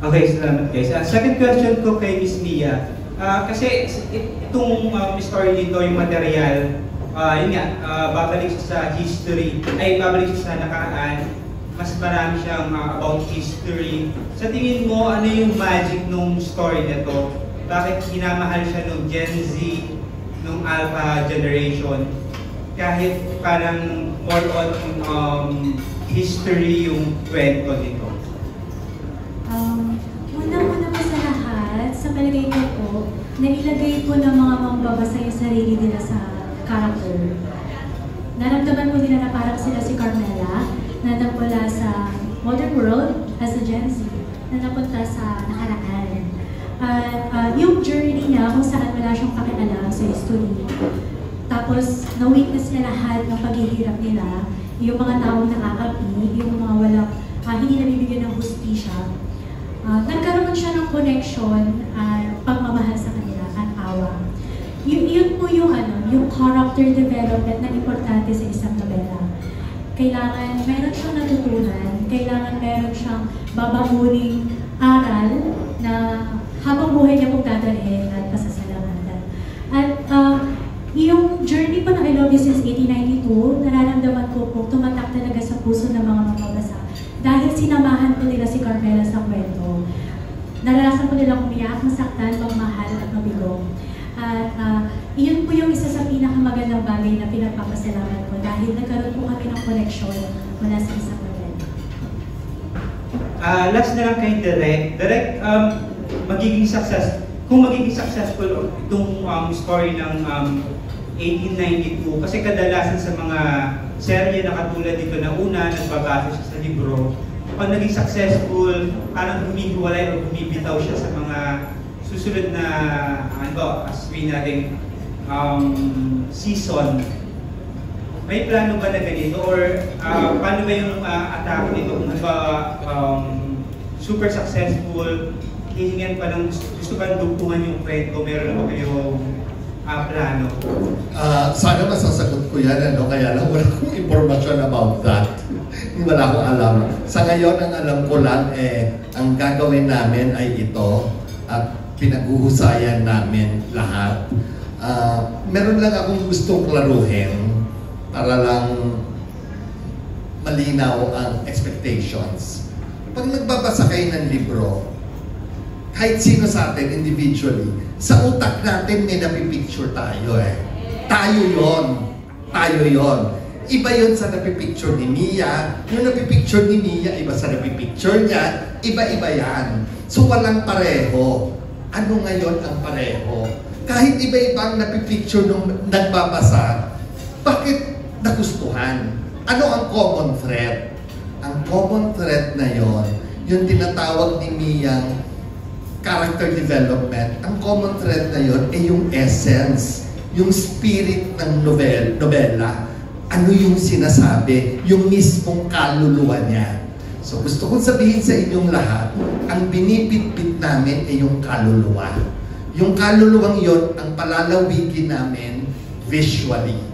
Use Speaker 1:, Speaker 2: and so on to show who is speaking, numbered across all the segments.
Speaker 1: Okay, salamat guys. Second question ko kay Miss Mia. Kasi itong story dito, yung material, yun nga, babalik siya sa history, ay babalik siya sa nakaraan, mas marami siyang about history. Sa tingin mo, ano yung magic nung story nito? Bakit hinamahal siya nung Gen Z, nung Alpha generation? Kahit parang more on history yung kwento dito.
Speaker 2: Una pa sa lahat, sa palagay ko po, nailagay po ng mga mambabasa yung sarili nila sa character. Naramdaman mo nila na parang sila si Carmela, na nagmula sa modern world as a Gen Z, na napunta sa nakaraan. Yung journey niya kung saan wala siyang pakialam sa history. Tapos, na-witness niya lahat ng paghihirap nila, yung mga taong nakakapi, yung mga walang, hindi nabibigyan ng hustisya. Nagkaroon siya ng connection at pagmamahal sa kanila at awa. Yun po yung, yung character development na importante sa isang nobela. Kailangan meron siyang natutunan, kailangan meron siyang babahuling aral na habang buhay niya pong dadalhin at pasasalamatan. At yung journey po ng I Love You Since 1892, nararamdaman ko po tumatak talaga sa puso ng mga mababasa. Dahil sinamahan po nila si Carmela sa kwento. Naranasan po nilang umiyak, masaktan, magmahal at mabigo. At iyon po yung isa sa pinakamagandang bagay na pinagpapasalamat ko dahil nagkaroon po kami ng connection mula sa isang novela.
Speaker 1: Last na lang kay Direk, magiging successful itong story ng 1892, kasi kadalasan sa mga serye na katulad dito na una, nagbabase siya sa libro, pag naging successful, parang humihiwalay o bumibitaw siya sa mga susunod na, sabihin natin, season. May plano ba na ganito? Or paano ba yung attack nito? Kung super successful, hihingan pa ng gusto ba dugtungan yung kwento? Meron na ba kayong plano?
Speaker 3: Sana masasagot ko yan, kaya lang wala akong informasyon about that. Wala akong alam. Sa ngayon, ang alam ko lang, ang gagawin namin ay ito at pinag-uhusayan namin lahat. Meron lang akong gustong klaruhin para lang malinaw ang expectations. Pag nagbabasa kayo ng libro, kahit sino sa atin individually, sa utak natin may napipicture tayo Tayo yon. Iba yon sa napipicture ni Mia. Yung napipicture ni Mia, iba sa napipicture niya. Iba-iba yan. So walang pareho. Ano ngayon ang pareho? Kahit iba-iba ang napipicture nung nagbabasa, bakit nagustuhan? Ano ang common thread? Ang common thread na yon, yung tinatawag ni Mia character development, ang common thread na yon ay yung essence, yung spirit ng nobela. Ano yung sinasabi, yung mismong kaluluwa niya. So gusto kong sabihin sa inyong lahat, ang binibitbit namin ay yung kaluluwa. Yung kaluluwang yon ang palalawigin namin visually.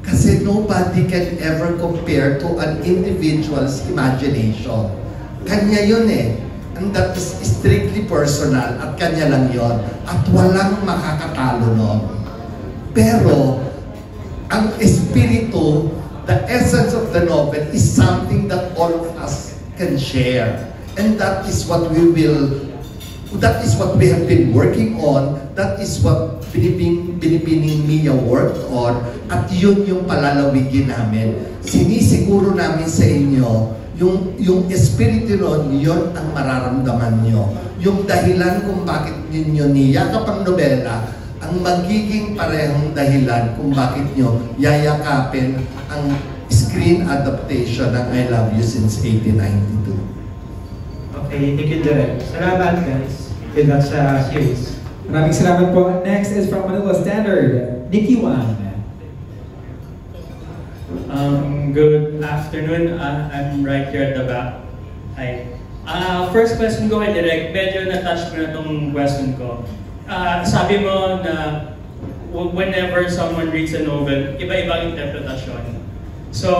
Speaker 3: Kasi nobody can ever compare to an individual's imagination. Kanya yun and that is strictly personal at kanya lang yon at walang makakatalo nun. Pero ang espiritu, the essence of the novel is something that all of us can share, and that is what we have been working on. That is what Binibining Mia worked on, at yun yung palalawigin namin. Sinisiguro namin sa inyo yung espiritu nun, yun ang mararamdaman nyo. Yung dahilan kung bakit ninyo niyakap ang nobela, ang magiging parehong dahilan kung bakit nyo yayakapin ang screen adaptation ng I Love You Since 1892.
Speaker 1: Okay, thank you, Direk. Salamat, guys. Good luck sa series.
Speaker 4: Maraming salamat po. Next is from Manila Standard, Nikki Wang.
Speaker 5: Good afternoon. I'm right here at the back. Hi. First question ko kay Direk, medyo na-touch mo na itong question ko. Sabi mo na whenever someone reads a novel, iba-ibang interpretasyon. So,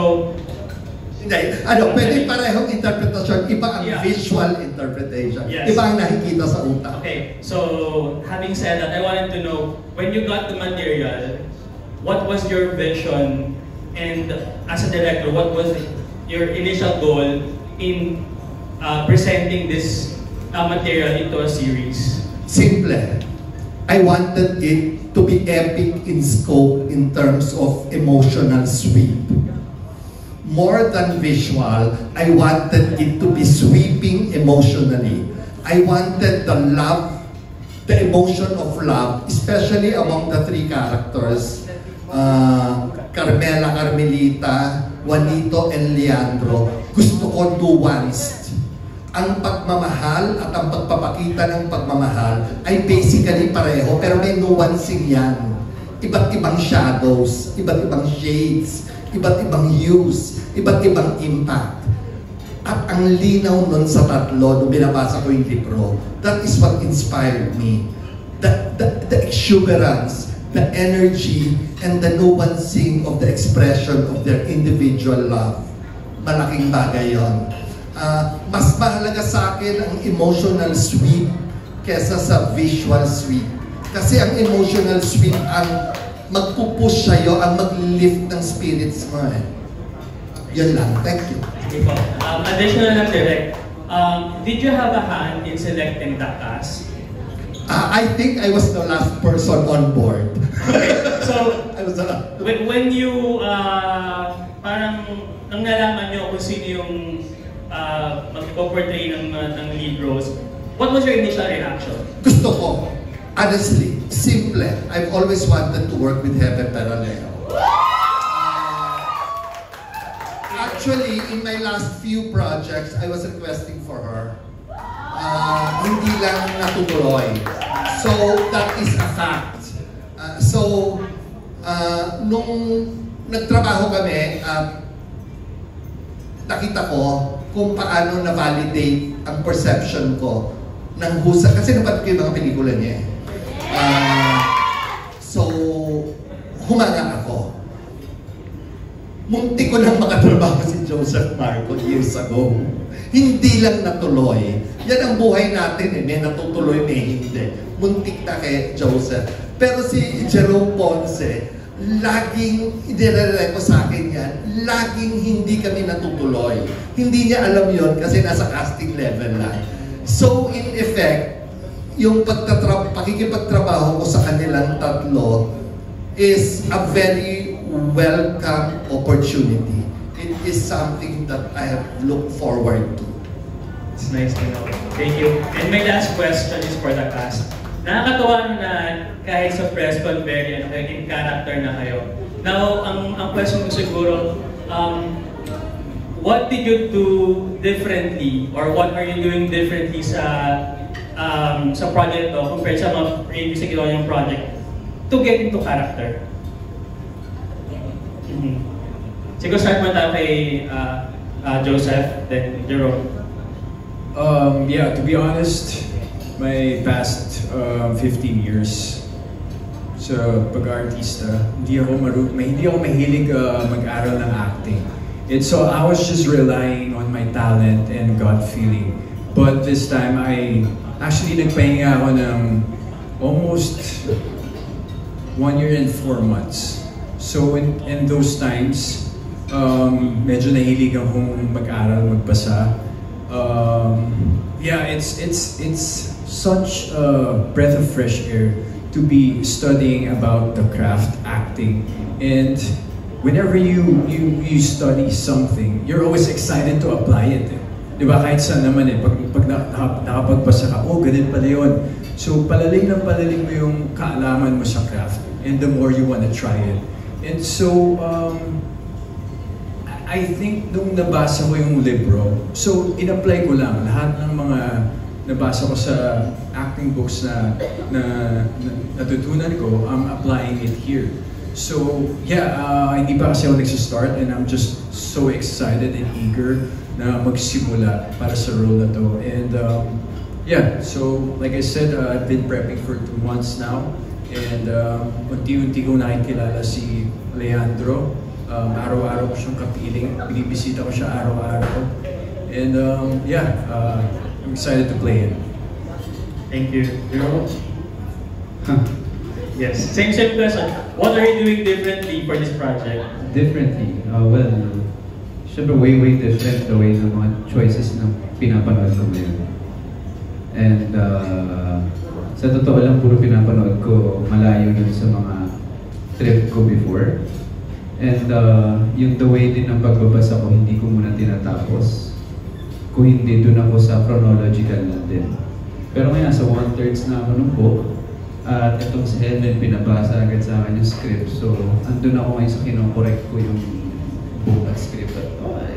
Speaker 3: Hindi, ano, pwede parehong interpretasyon, iba ang
Speaker 5: Yeah.
Speaker 3: visual interpretation.
Speaker 5: Yes.
Speaker 3: Iba ang nakikita sa utak.
Speaker 5: Okay, so having said that, I wanted to know, when you got the material, what was your vision, and as a director, what was your initial goal in presenting this material into a series?
Speaker 3: Simple. I wanted it to be epic in scope in terms of emotional sweep. More than visual, I wanted it to be sweeping emotionally. I wanted the love, the emotion of love, especially among the three characters, Carmela, Carmelita, Juanito, and Leandro. Gusto ko nuanced. Ang pagmamahal at ang pagpapakita ng pagmamahal ay basically pareho, pero may nuancing yan. Iba't ibang shadows, iba't ibang shades, iba't ibang hues, iba't ibang impact. At ang linaw nun sa tatlo, nung binabasa ko yung libro, that is what inspired me. The exuberance, the energy, and the nuancing of the expression of their individual love. Malaking bagay yun. Mas mahalaga sa akin ang emotional sweep kesa sa visual sweep. Kasi ang emotional sweep ang magpupush sa'yo, ang mag-lift ng spirits mo eh. Yun lang. Thank you.
Speaker 5: Additional na direct, did you have a hand in selecting the cast?
Speaker 3: I think I was the last person on board.
Speaker 5: Okay, so
Speaker 3: I was the last.
Speaker 5: when you parang nang nalaman nyo kung sino yung magpo-portray ng lead roles, what was your initial reaction?
Speaker 3: Gusto ko, honestly, simple. I've always wanted to work with Hebe Peraleo. Actually, in my last few projects, I was requesting for her. Hindi lang natutuloy. So, that is a fact. Nung nagtrabaho kami, nakita ko kung paano na-validate ang perception ko ng husay. Kasi napanood ko yung mga pelikula niya. So, humanga ako. Muntik ko lang makatrabaho si Joseph Marco years ago. Hindi lang natuloy. Yan ang buhay natin eh. May natutuloy, may hindi. Muntik na kay Joseph. Pero si Jerome Ponce, laging, idinalala ko sa akin yan, laging hindi kami natutuloy. Hindi niya alam yon kasi nasa casting level lang. So, in effect, yung pakikipagtrabaho ko sa kanilang tatlo is a very welcome opportunity. It is something that I have looked forward to.
Speaker 5: It's nice to know. Thank you. And my last question is for the cast. Nakakatuwa na kahit sa press con very in character na kayo. Now, ang question ko siguro, what did you do differently or what are you doing differently sa project to compared sa mga previous na ginawa yung project to get into character? Siguro start mo tayo kay Joseph, then Jerome.
Speaker 4: Yeah, to be honest, my past 15 years sa pag-artista, hindi ako mahilig mag-aral ng acting. So I was just relying on my talent and gut feeling. But this time, I actually nagpahinga ako ng almost 1 year and 4 months. So in those times, medyo nahilig akong mag-aral, magbasa. Yeah, it's such a breath of fresh air to be studying about the craft acting. And whenever you study something, you're always excited to apply it. Diba? Kahit saan naman eh, pag nakapagbasa ka, oh, ganun pala yun. So palalim mo yung kaalaman mo sa craft, and the more you want to try it. And so, I think nung nabasa ko yung libro, so in-apply ko lang lahat ng mga nabasa ko sa acting books na natutunan ko, I'm applying it here. So yeah, hindi pa kasi ako nagsistart and I'm just so excited and eager na magsimula para sa role na to. And yeah, so like I said, I've been prepping for 2 months now. And unti-unti ko nakikilala si Leandro. Araw-araw ko siyang kapiling. Binibisita ko siya araw-araw. And I'm excited to play it.
Speaker 5: Thank you. Yes. Same question. What are you doing differently for this project?
Speaker 6: Differently? Well, syempre way different the way ng mga choices na pinapanood ko ngayon. And sa totoo lang, puro pinapanood ko malayo yun sa mga trip ko before. And yung the way din ng pagbabasa ko, hindi ko muna tinatapos. Kung hindi, dun ako sa chronological na din. Pero ngayon, sa 1/3 na ako ng book, at itong si Helen, pinabasa agad sa akin yung script. So, andun ako ngayon sa kinokorek ko yung book at script. At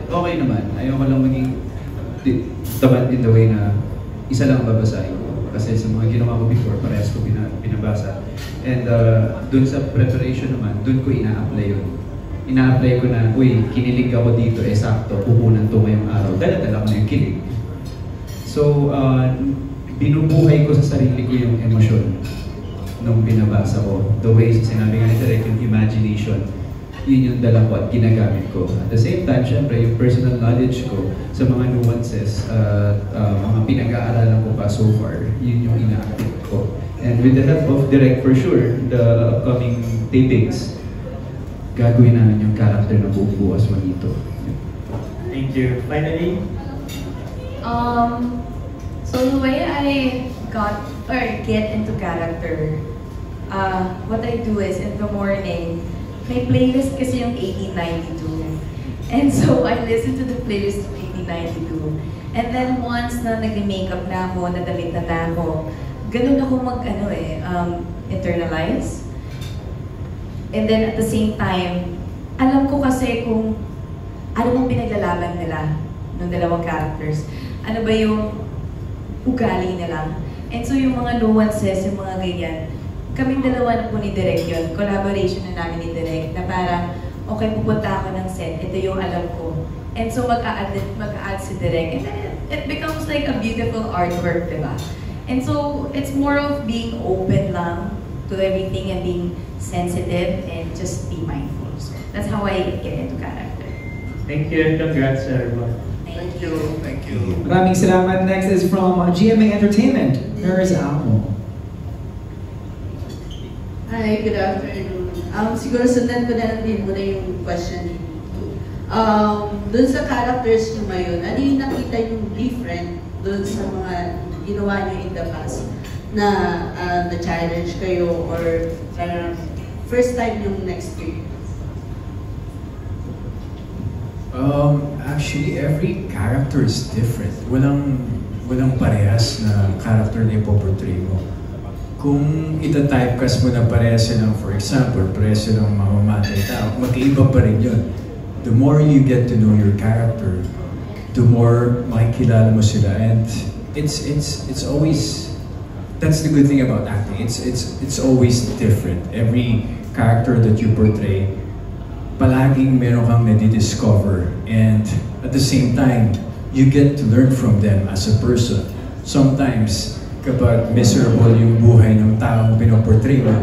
Speaker 6: okay naman. Ayoko lang maging tamad in the way na isa lang ang babasahin ko. Kasi sa mga ginawa ko before, parehas ko pinabasa. And dun sa preparation naman, dun ko ina-apply yun. Ina-apply ko na, kinilig ako dito, sakto, pupunan to ngayong araw. Dala-dala ko na yung kilig. So, binubuhay ko sa sarili ko yung emosyon nung binabasa ko. The way sinabi nga ni Direk, yung imagination, yun yung dala ko at ginagamit ko. At the same time, syempre, yung personal knowledge ko sa mga nuances at mga pinag-aaralan ko pa so far, yun yung ina-active ko. And with the help of Direk, for sure, the upcoming tapings, gagawin namin yung character na bukas manito.
Speaker 5: Thank you. Finally?
Speaker 7: So the way I got or get into character, what I do is in the morning, may playlist kasi yung 1892. And so I listen to the playlist of 1892. And then once na nag-makeup na ako, nadamit na ako, ganun ako internalize. And then at the same time, alam ko kasi kung ano mong pinaglalaban nila ng dalawang characters. Ano ba yung ugali nila. And so yung mga nuances, yung mga ganyan, kaming dalawa na po ni Direk yun, collaboration na namin ni Direk, na parang, okay, pupunta ako ng set, ito yung alam ko. And so mag-a-add si Direk, and then it becomes like a beautiful artwork, diba? And so it's more of being open lang to everything and being sensitive and just be mindful. So that's how I get into character.
Speaker 5: Thank you. Congrats, everyone.
Speaker 3: Thank you. Thank you.
Speaker 8: Maraming salamat. Next is from GMA Entertainment, Nurse Amo.
Speaker 9: Hi, good afternoon. Siguro sundan ko na lang din muna yung question. Doon sa characters nyo ngayon, ano yung nakita yung different doon sa mga ginawa nyo in the past na na-challenge kayo or first time yung na-experience?
Speaker 4: Actually, every character is different. Walang parehas na character na ipoportray mo. Kung ita-typecast mo na parehas silang, for example, parehas silang mamamatay tao, magkaiba pa rin yun. The more you get to know your character, the more makikilala mo sila. And it's always, that's the good thing about acting. It's always different. Every character that you portray, palaging meron kang nadidiscover, and at the same time, you get to learn from them as a person. Sometimes, kapag miserable yung buhay ng taong pinoportray mo,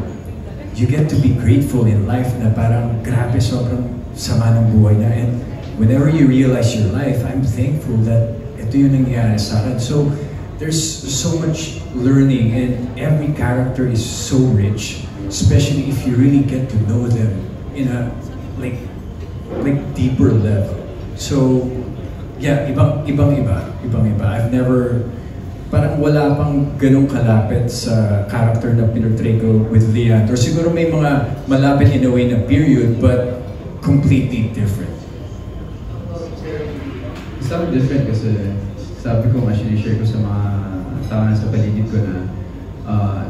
Speaker 4: you get to be grateful in life na parang grabe, sobrang sama ng buhay niya. And whenever you realize your life, I'm thankful that ito yung nangyayari sa akin. So, there's so much learning, and every character is so rich, especially if you really get to know them in a like deeper level. So yeah, ibang-iba. I've never, parang wala pang ganong kalapit sa character na pinurtray ko with Leon. Or siguro may mga malapit in a way na period, but completely different.
Speaker 6: Sound different kasi sabi ko nga, sinishare ko sa mga tao na sa paligid ko na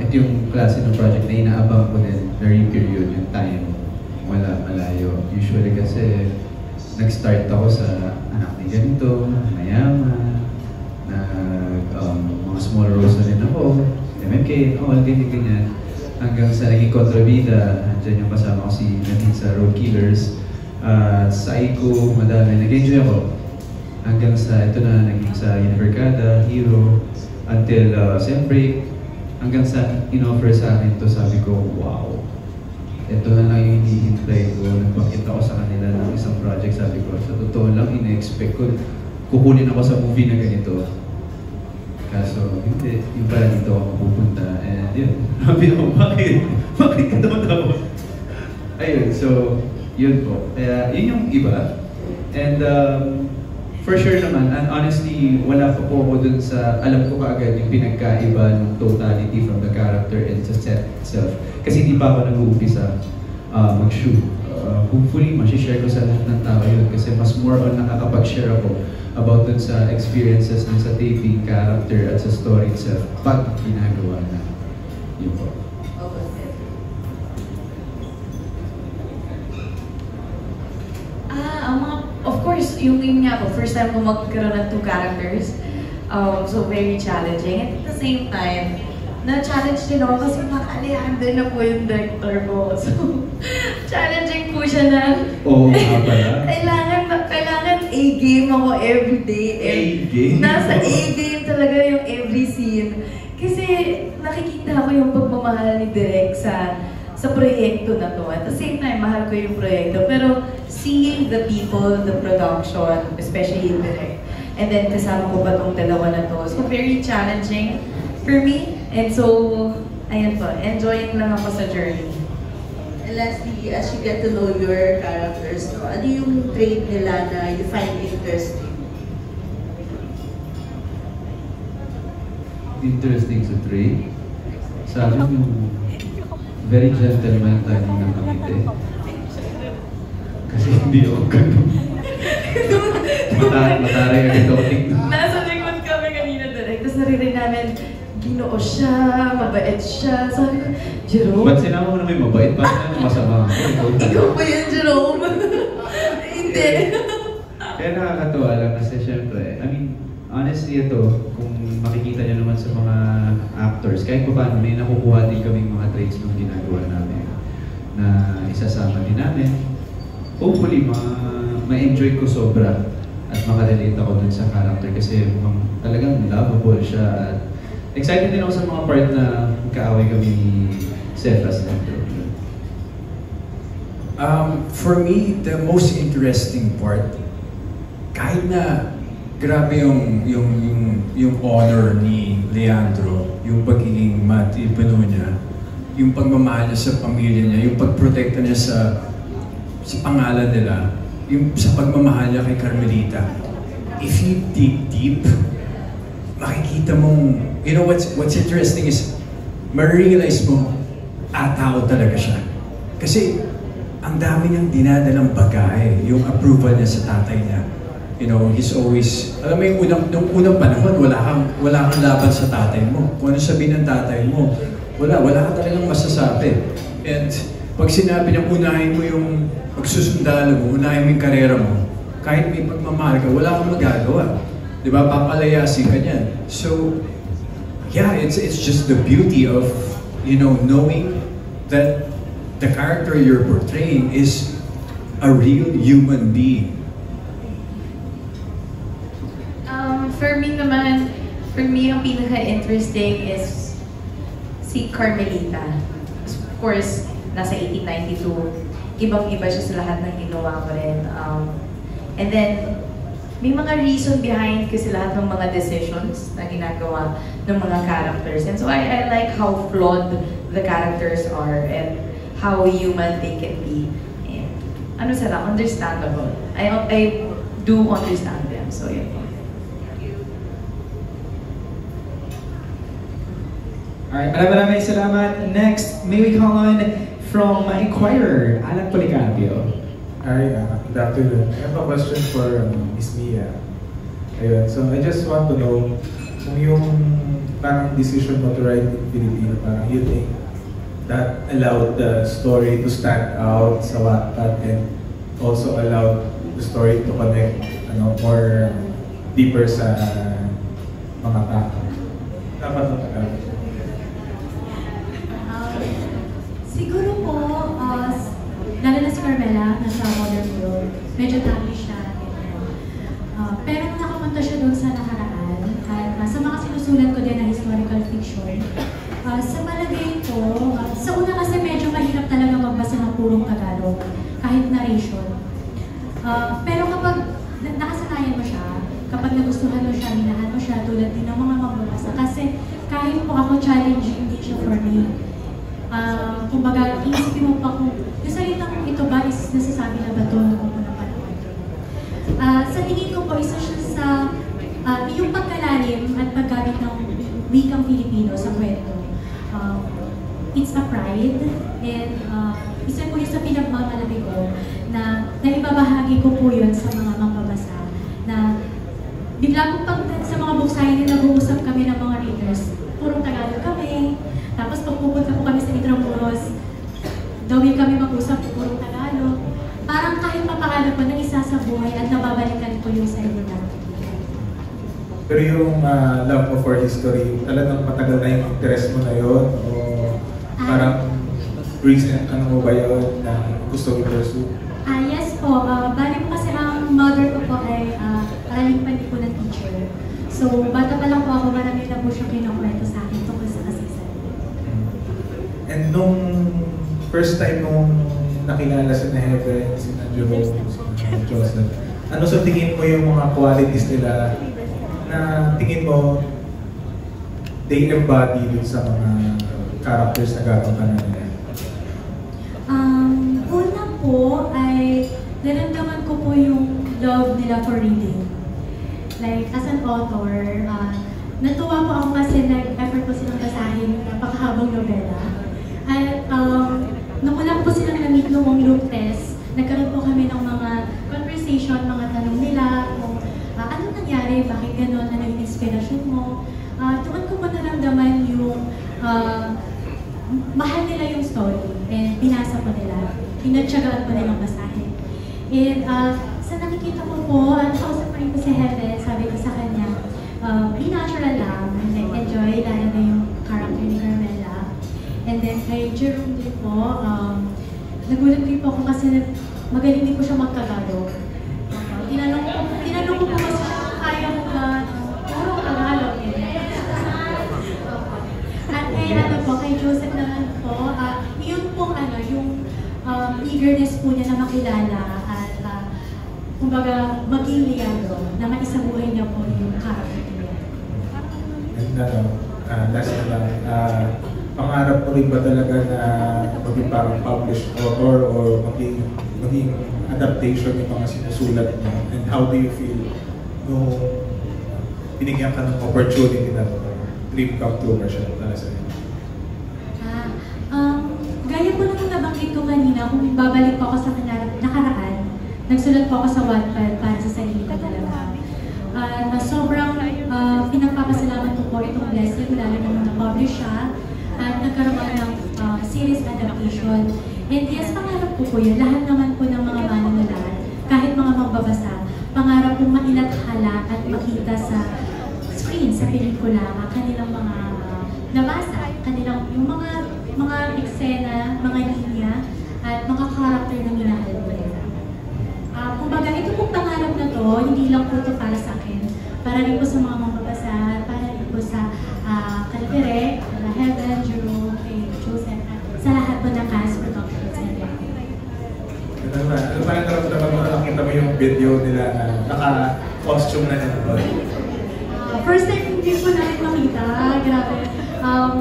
Speaker 6: ito yung klase ng project na inaabang ko din, very period yung time. Wala malayo. Usually kasi nag-start ako sa anak ni ganito, mayaman, mga small roles na rin ako, MMK, all ganyan. Hanggang sa naging kontrabida, andyan yung kasama ko si Nadine sa Road Killers. Sa Aiko, madami, nag-enjoy ako. Hanggang sa ito na, naging sa Univercada, Hero, until Sempre, hanggang sa in-offer sa akin to, sabi ko, wow. ito na lang yung hinihintay ko. Nagpakita ko sa kanila ng isang project, sabi ko, sa totoo lang, ina-expect ko, kukunin ako sa movie na ganito. Kaso, hindi, yung pala dito ako pupunta. And yun, sabi ako, bakit? Bakit ka daw? Ayun, so, yun po. Kaya, yun yung iba. And, for sure naman, and honestly, wala pa po ako dun sa, alam ko kaagad yung pinagkaiba ng totality from the character and sa set itself. Kasi hindi pa ako nag-uumpisa mag-shoot. Hopefully, masishare ko sa lahat ng tao yun kasi mas more on nakakapag-share ako about dun sa experiences dun sa taping, character, at sa story itself pag ginagawa na. Yun po.
Speaker 7: Of course, yung nga po, first time ko magkaroon ng 2 characters. So very challenging. And at the same time, na-challenge din ako kasi makaalihan din na po yung director ko. So, challenging po siya na
Speaker 6: Oo nga pala.
Speaker 7: kailangan A-game ako everyday.
Speaker 6: A-game?
Speaker 7: Nasa A-game talaga yung every scene. Kasi nakikita ko yung pagmamahal ni Direk sa proyekto na to. At the same time, mahal ko yung proyekto. Pero seeing the people, the production, especially yung Direk, and then kasama ko pa tong dalawa na to. So very challenging for me. And so, ayun po, enjoying lang ako sa journey.
Speaker 9: And lastly, as you get to know your characters, no, ano yung trait nila na you find interesting?
Speaker 6: Interesting sa trait. Sa akin yung very gentleman tayo ng kamite. Kasi hindi ako ganun. Mataray agad ako tingnan.
Speaker 7: Nasa likod kami kanina direct. Tapos narinig namin, ginoo siya, mabait siya. Sabi ko, Jerome?
Speaker 6: Ba't sinama mo na may mabait? Bakit na masama ako?
Speaker 7: Ikaw ba yan, Jerome? Hindi.
Speaker 6: Kaya nakakatuwa lang kasi syempre, I mean, honestly ito, kung makikita niyo naman sa mga actors, kahit pa paano, may nakukuha din kaming mga traits ng ginagawa namin na isasama din namin. Hopefully, ma-enjoy ko sobra at makarelate ako dun sa character kasi talagang lovable siya at excited din ako sa mga part na kaaway kami ni Cephas.
Speaker 4: For me, the most interesting part, kahit na grabe yung honor ni Leandro, yung pagiging matipano niya, yung pagmamahal niya sa pamilya niya, yung pagprotekta niya sa pangalan nila, yung sa pagmamahal niya kay Carmelita. If you dig deep, makikita mong, you know what's interesting is, ma-realize mo, tao talaga siya. Kasi, ang dami niyang dinadalang bagay, yung approval niya sa tatay niya. You know, he's always, alam mo yung unang panahon, wala kang laban sa tatay mo. Kung ano sabihin ng tatay mo, wala ka talagang masasabi. And pag sinabi niya, unahin mo yung pagsusundalo mo, unahin mo yung karera mo, kahit may pagmamahal ka, wala kang magagawa. Diba? Papalayasin ka niyan. So, yeah, it's just the beauty of, you know, knowing that the character you're portraying is a real human being.
Speaker 7: For me, ang pinaka-interesting is si Carmelita. Of course, nasa 1892, ibang-iba siya sa lahat ng ginawa ko rin. And then, may mga reason behind kasi lahat ng mga decisions na ginagawa ng mga characters. And so I like how flawed the characters are and how human they can be. And ano sila, understandable. I do understand them. So, yun.
Speaker 8: Alright, maraming salamat. Next, may we call on from Inquirer, Alan Policarpio.
Speaker 10: Hi, good afternoon. I have a question for Miss Mia. Ayun, so I just want to know kung yung parang decision mo to write in Filipino, parang you think that allowed the story to stand out sa Wattpad and also allowed the story to connect more deeper sa mga tao. Dapat mo talaga.
Speaker 2: Siguro po, lalo na si Carmela, nasa Modern World, medyo tabi siya. Pero nung nakapunta siya doon sa nakaraan, at sa mga sinusulat ko din na historical fiction, sa palagay ko, sa una kasi medyo mahirap talaga magbasa ng Pero kapag nakasanayan mo siya, kapag nagustuhan mo siya, minahan mo siya, tulad din ng mga mababasa. Kasi kahit po ako challenging din siya for me. Kumbaga, iisipin mo pa kung yung salitang ito ba is nasasabi na ba ito nung ako napanood. Sa tingin ko po, isa siya sa yung pagkalalim at paggamit ng wikang Filipino sa kwento. It's a pride, and isa po yung sa pinagmamalaki ko na naibabahagi ko po yun sa mga mambabasa na bigla po pag sa mga buksahin na nag-uusap kami ng mga readers, purong Tagalog kami, tapos pag pupunta po kami sa Intramuros, dawil kami mag-usap, purong Tagalog. Parang kahit papaano po na isa sa buhay at nababalikan po yung sarili natin.
Speaker 10: Pero yung love mo for history, talagang matagal na yung interest mo na yun? O parang recent, ano mo ba yun na gusto mo pursue?
Speaker 2: Yes po. Bali po kasi ang mother ko po ay paraling pa po ng teacher. So, bata pa lang po ako, marami na po siya kinukwento sa akin tungkol sa kasaysayan.
Speaker 10: And nung first time nung nakilala si Heaven, si Jerome, si Joseph, ano sa tingin mo yung mga qualities nila na tingin mo they embody dun sa mga characters na gagawin ka na nila?
Speaker 2: Una po ay naramdaman ko po yung love nila for reading. Like, as an author, natuwa po ako kasi nag-effort po silang basahin yung napakahabang nobela. At nung una po silang na-meet noong loop test, nagkaroon po kami ng mga conversation, mga tanong nila, kung ano nangyari, bakit gano'n, ano yung inspirasyon mo. Doon ko po naramdaman yung mahal nila yung story, and binasa po nila, pinatsagaan po nilang basahin. And sa nakikita ko po, kausap pa rin po si Heaven, sabi ko sa kanya, be natural lang, like enjoy, lalo na yung character ni Carmela. And then kay Jerome din po, nagulat din po ako kasi magaling din po siya magtagalog. Tinanong ko po kasi kaya mo ba puro Tagalog eh. At kay kay Joseph naman po, yun pong yung eagerness po niya na makilala at kumbaga maging liado na maisabuhay niya po yung character niya.
Speaker 10: And last na lang, pangarap mo rin ba talaga na maging parang published author or maging adaptation ng mga sinusulat mo? And how do you feel nung binigyan ka ng opportunity na dream come true ba siya para sa iyo?
Speaker 2: Gaya po nung nabanggit ko kanina, kung babalik po ako sa nakaraan, nagsulat po ako sa Wattpad para sa sarili ko talaga. Sobrang pinagpapasalamat ko po itong blessing, lalo na nung na-publish siya at nagkaroon ng series adaptation. And yes, pangarap ko po yun. Lahat naman po ng mga manunulat, kahit mga magbabasa, pangarap kong mailathala at makita sa screen, sa pelikula, kanilang mga nabasa, kanilang yung mga eksena, mga linya, at mga karakter na minahal ko nila. Kumbaga, ito pong pangarap na to, hindi lang po ito para sa akin, para rin po sa mga mababasa, para rin po sa Kalpere, Heaven, Jerome, Joseph, sa lahat po ng cast productions nila.
Speaker 10: Ano ba yung naramdaman mo na nakita mo yung video nila na naka-costume na nito?
Speaker 2: First time hindi ko namin makita, grabe.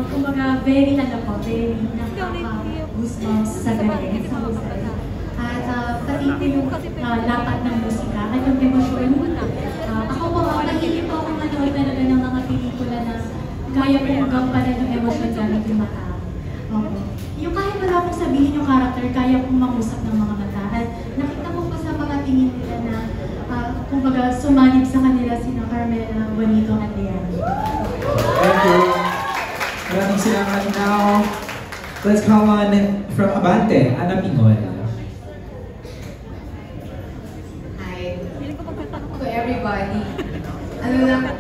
Speaker 2: Kumbaga, very very nakaka-goosebumps sa galing, sa husay. At pati yung lapat ng musika at yung emosyon. Ako po, nahilig po akong manood talaga ng mga pelikula na kaya po magampanan yung emosyon gamit yung mata. Yung kahit wala pong sabihin yung character, kaya pong mangusap ng mga mata. At nakita ko pa sa mga tingin nila na kumbaga sumanib sa kanila sina Carmela, Juanito, at Leanne.
Speaker 8: Thank you. Maraming salamat. Now, let's call on from Abante, Ana Pingon.
Speaker 11: Hi. To everybody. Ano lang,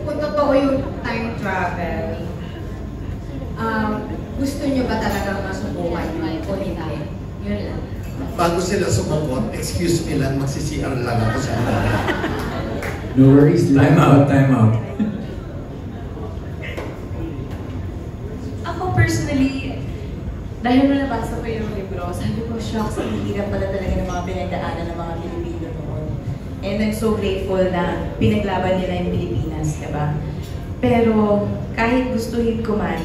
Speaker 11: kung totoo yung time travel, gusto nyo ba talagang masubukan o hindi? Yun lang.
Speaker 3: Bago sila sumagot, excuse me lang, magsi-CR lang ako sa mga.
Speaker 6: No worries. Time out, time out.
Speaker 7: Ako personally, dahil nung nabasa ko yung libro, sabi ko, shocks, ang hirap pala talaga ng mga pinagdaanan ng mga Pilipino noon. And I'm so grateful na pinaglaban nila yung Pilipinas, diba? Pero kahit gustuhin ko man,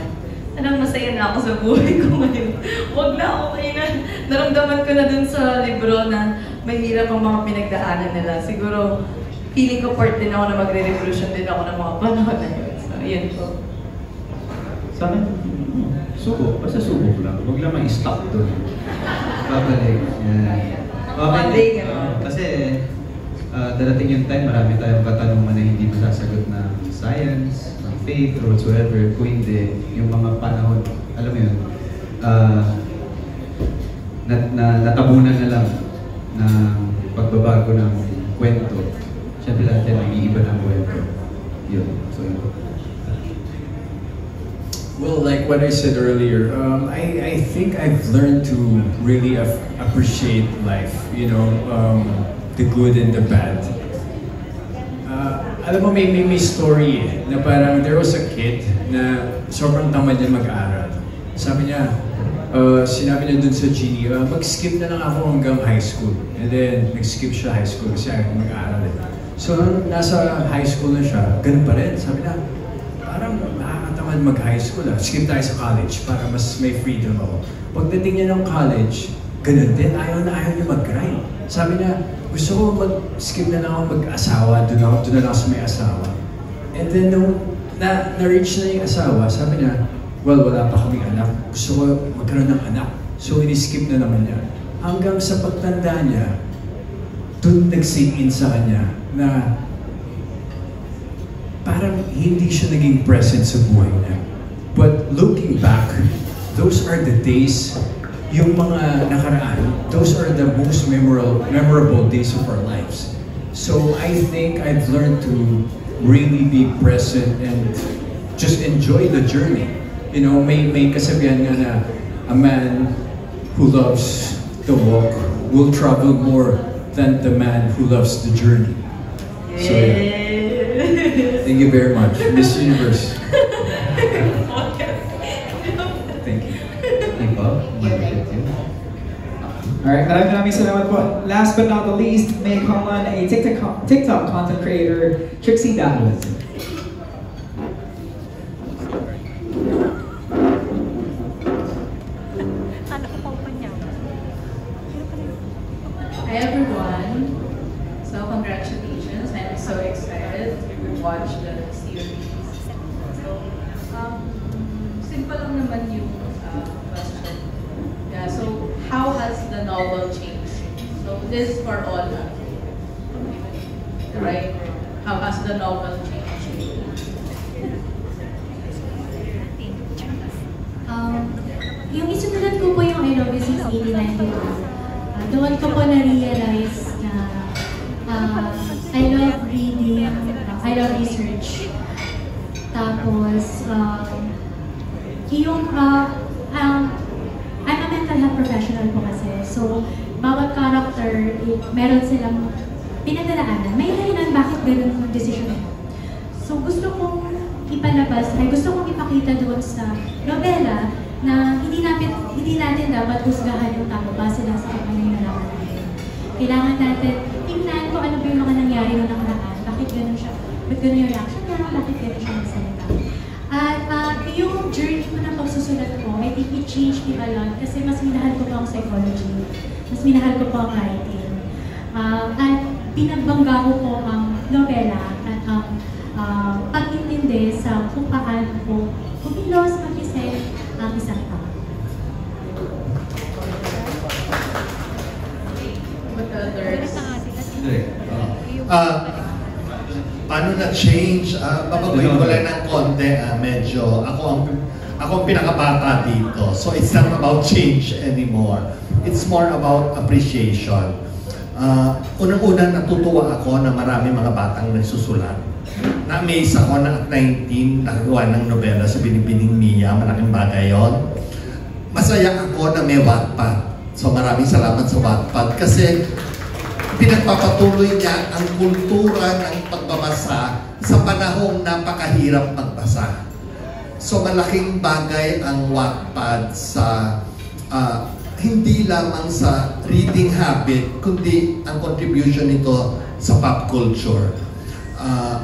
Speaker 7: parang masaya na ako sa buhay ko ngayon. Huwag na, okay na. Naramdaman ko na dun sa libro na mahirap ang mga pinagdaanan nila. Siguro, feeling ko part din ako na magre-revolution din ako ng mga panahon na yun. So, yun po.
Speaker 6: Sa akin, subok. Basta subok lang. Huwag lang ma-stop doon. Babalik. Okay. Kasi, darating yung time, marami tayong katanungan na hindi masasagot ng science, ng faith, or whatsoever. Kung hindi, yung mga panahon, alam mo yun, natabunan na lang ng pagbabago ng kwento. Siyempre lahat yan, nag-iiba ng kwento. Yun. So, yun.
Speaker 4: Well, like what I said earlier, I think I've learned to really appreciate life, you know, the good and the bad. Alam mo, may story na parang there was a kid na sobrang tamad niya mag-aral. Sabi niya, sinabi niya dun sa Genie, mag-skip na lang ako hanggang high school. And then, nag-skip siya high school kasi ayaw mag-aral. So, nasa high school na siya, ganun pa rin. Sabi na, parang nakakatamad mag-high school. Skip tayo sa college para mas may freedom ako. Pagdating niya ng college, ganun din, ayaw niya mag-grind. Sabi niya, gusto ko mag-skip na lang ako mag-asawa, doon na lang sa may asawa. And then, nung na-reach na yung asawa, sabi niya, well, wala pa kaming anak. Gusto ko magkaroon ng anak. So, ini-skip na naman niya. Hanggang sa pagtanda niya, doon nag-sink in sa kanya na parang hindi siya naging present sa buhay niya. But looking back, those are the days, yung mga nakaraan, those are the most memorable days of our lives. So I think I've learned to really be present and just enjoy the journey. You know, may kasabihan nga na a man who loves the walk will travel more than the man who loves the journey. So yeah. Thank you very much, Miss Universe. Thank you.
Speaker 8: Alright, maraming salamat po. Last but not the least, may come on a TikTok content creator, Trixie Dalos.
Speaker 12: Hi everyone. So congratulations. I'm so excited to watch the series. So simple lang naman yung question. Yeah, so how has the novel changed? So this is for all, right? How has the novel changed?
Speaker 2: Yung isunulat ko po yung I Love You Since 1892. Doon ko po na-realize na I love reading, I love research. Tapos, I'm a mental health professional po kasi. So, bawat character, meron silang pinagdadaanan. May dahilan bakit ganun yung decision mo. So, gusto kong ipalabas, gusto kong ipakita doon sa nobela na hindi natin dapat husgahan yung tao base lang sa kanya yung nalaman natin. Kailangan natin tingnan kung ano ba yung mga nangyari noong nakaraan. Bakit gano'n siya? Bakit gano'n yung reaction niya? Bakit gano'n siya magsalita? At yung journey ko na pagsusulat ko, I think it changed me a lot kasi mas minahal ko pa ang psychology. Mas minahal ko pa ang writing. At pinagbangga ko po ang nobela at ang pag-intindi sa kung paano ko kumilos, mag-isip ang isang tao.
Speaker 3: Paano na-change? Babaguhin ko lang ng konti. Medyo, ako ang pinakabata dito. So it's not about change anymore. It's more about appreciation. Unang-una natutuwa ako na marami mga batang nagsusulat. Na-amaze ako na at 19, nakagawa ng nobela sa Binibining Mia. Malaking bagay yun. Masaya ako na may Wattpad. So maraming salamat sa Wattpad kasi pinagpapatuloy niya ang kultura ng pagbabasa sa panahong napakahirap magbasa. So malaking bagay ang Wattpad sa hindi lamang sa reading habit, kundi ang contribution nito sa pop culture.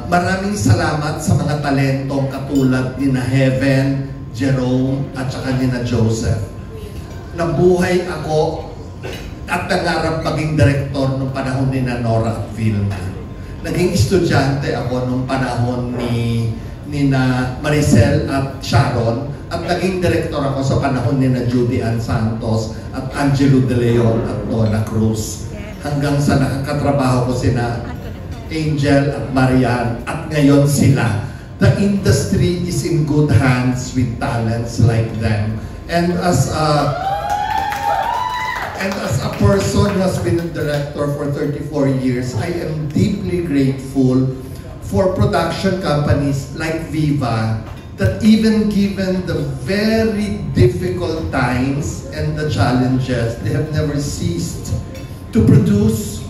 Speaker 3: Maraming salamat sa mga talentong katulad ni na Heaven, Jerome, at saka ni na Joseph. Nabuhay ako at nangarap maging direktor nung panahon ni na Nora at Vilma. Naging estudyante ako nung panahon ni na Maricel at Sharon, at naging direktor ako sa panahon ni na Judy Ann Santos at Angelo De Leon at Donna Cruz. Hanggang sa nakakatrabaho ko sina Angel at Marian, at ngayon sila. The industry is in good hands with talents like them. And as a person who has been a director for 34 years, I am deeply grateful for production companies like Viva that even given the very difficult times and the challenges, they have never ceased to produce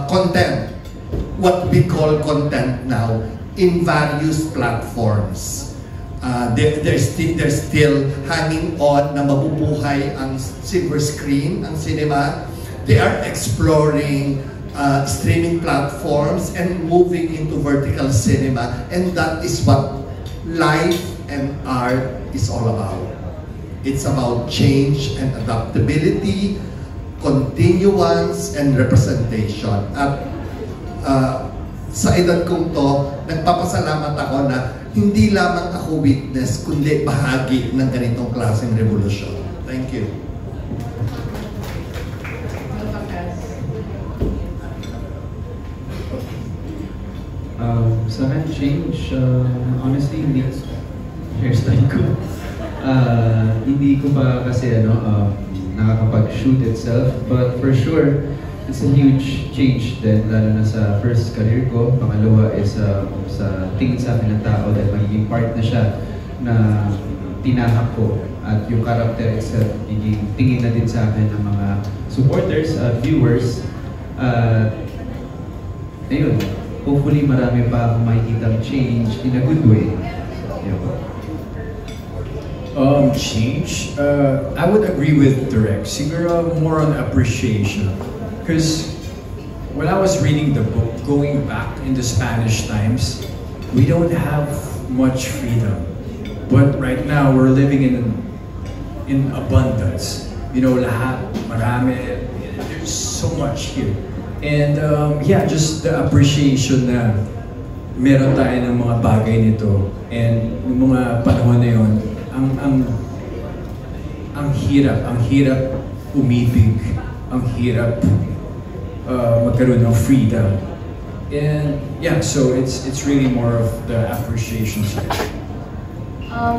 Speaker 3: content, what we call content now, in various platforms. They're still hanging on na mabubuhay ang silver screen, ang cinema. They are exploring streaming platforms and moving into vertical cinema, and that is what life and art is all about. It's about change and adaptability, continuance and representation. At sa edad kong to, nagpapasalamat ako na hindi lamang ako witness, kundi bahagi ng ganitong klaseng revolusyon. Thank you.
Speaker 6: Sa akin, change, honestly, hindi hairstyle ko. Hindi ko pa kasi nakakapag-shoot itself, but for sure, it's a huge change din, lalo na sa first career ko. Pangalawa is sa tingin sa akin ng tao dahil magiging part na siya na tinahak ko, at yung character itself tingin na din sa akin ng mga supporters, viewers. Ayun, hopefully marami pa akong makikitang change in a good way.
Speaker 4: Change? I would agree with Direk. Siguro more on appreciation. Because when I was reading the book, going back in the Spanish times, we don't have much freedom. But right now, we're living in abundance. You know, lahat, marami, there's so much here. And yeah, just the appreciation na meron tayo ng mga bagay nito. And yung mga panahon na yun, ang hirap umibig, ang hirap magkaroon ng freedom. And yeah, so it's really more of the appreciation side.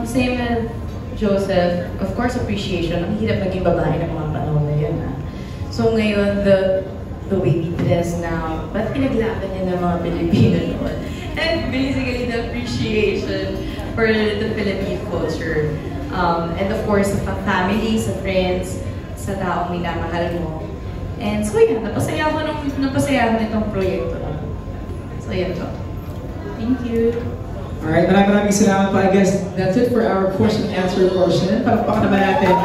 Speaker 7: Same with Joseph, of course appreciation. Ang hirap maging babae ng mga panahon na yun. So ngayon, the way we dress now, ba't pinaglaban niya ng mga Pilipino noon? And basically the appreciation for the Philippine culture. And of course, sa family, sa friends, sa taong minamahal mo. And so yan, napasaya ako nitong proyekto na. So yan to. Thank you.
Speaker 8: Alright, maraming salamat po. I guess that's it for our question and answer portion. Palakpakan naman natin